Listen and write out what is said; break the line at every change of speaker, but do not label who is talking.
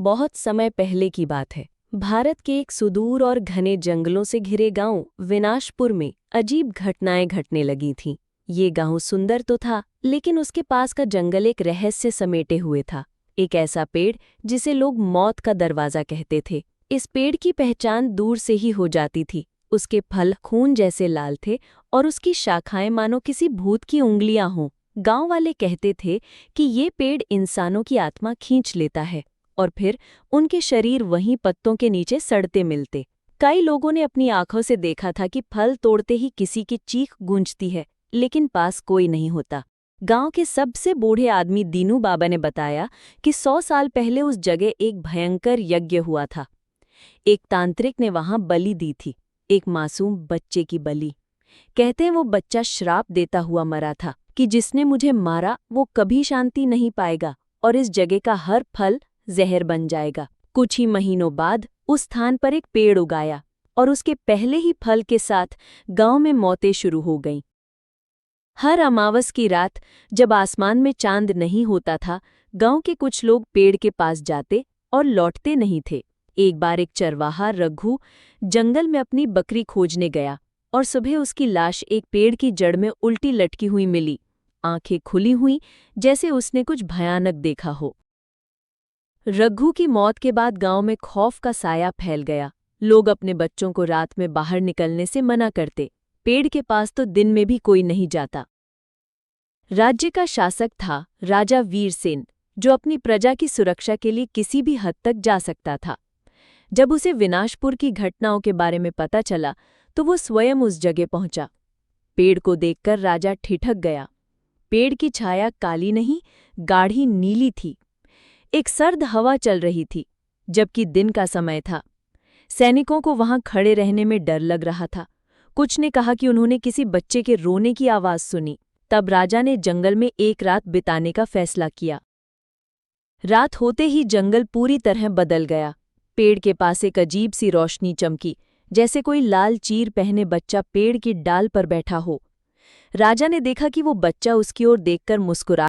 बहुत समय पहले की बात है। भारत के एक सुदूर और घने जंगलों से घिरे गांव विनाशपुर में अजीब घटनाएं घटने लगी थीं। ये गांव सुंदर तो था, लेकिन उसके पास का जंगल एक रहस्य समेटे हुए था। एक ऐसा पेड़ जिसे लोग मौत का दरवाजा कहते थे। इस पेड़ की पहचान दूर से ही हो जाती थी। उसके फल खून जैसे लाल थे और उसकी शाखाएं मानो किसी भूत की उंगलियां हों। गांव वाले कहते थे कि ये पेड़ इंसानों की आत्मा खींच लेता है और फिर उनके शरीर वहीं पत्तों के नीचे सड़ते मिलते। कई लोगों ने अपनी आंखों से देखा था कि फल तोड़ते ही किसी की चीख गूंजती है, लेकिन पास कोई नहीं होता। गांव के सबसे बूढ़े आदमी दीनू बाबा ने बताया कि 100 साल पहले उस जगह एक भयंकर यज्ञ हुआ था। एक तांत्रिक ने वहां बलि दी थी, एक मासूम बच्चे की बलि। कहते हैं वो बच्चा श्राप देता हुआ मरा था कि जिसने मुझे मारा वो कभी शांति नहीं पाएगा और इस जगह का हर फल जहर बन जाएगा। कुछ ही महीनों बाद उस स्थान पर एक पेड़ उगाया और उसके पहले ही फल के साथ गांव में मौतें शुरू हो गईं। हर अमावस की रात जब आसमान में चांद नहीं होता था, गांव के कुछ लोग पेड़ के पास जाते और लौटते नहीं थे। एक बार एक चरवाहा रघु जंगल में अपनी बकरी खोजने गया और सुबह उसकी लाश एक पेड़ की जड़ में उल्टी लटकी हुई मिली। आंखें खुली हुईं, जैसे उसने कुछ भयानक देखा हो। रघु की मौत के बाद गांव में खौफ का साया फैल गया। लोग अपने बच्चों को रात में बाहर निकलने से मना करते। पेड़ के पास तो दिन में भी कोई नहीं जाता। राज्य का शासक था राजा वीरसेन, जो अपनी प्रजा की सुरक्षा के लिए किसी भी हद तक जा सकता था। जब उसे विनाशपुर की घटनाओं के बारे में पता चला तो वो स्वयं उस जगह पहुंचा। पेड़ को देखकर राजा ठिठक गया। पेड़ की छाया काली नहीं, गाढ़ी नीली थी। एक सर्द हवा चल रही थी, जबकि दिन का समय था। सैनिकों को वहां खड़े रहने में डर लग रहा था। कुछ ने कहा कि उन्होंने किसी बच्चे के रोने की आवाज सुनी। तब राजा ने जंगल में एक रात बिताने का फैसला किया। रात होते ही जंगल पूरी तरह बदल गया। पेड़ के पास एक अजीब सी रोशनी चमकी, जैसे कोई लाल चीर पहने बच्चा पेड़ की डाल पर बैठा हो। राजा ने देखा कि वो बच्चा उसकी ओर देखकर मुस्कुरा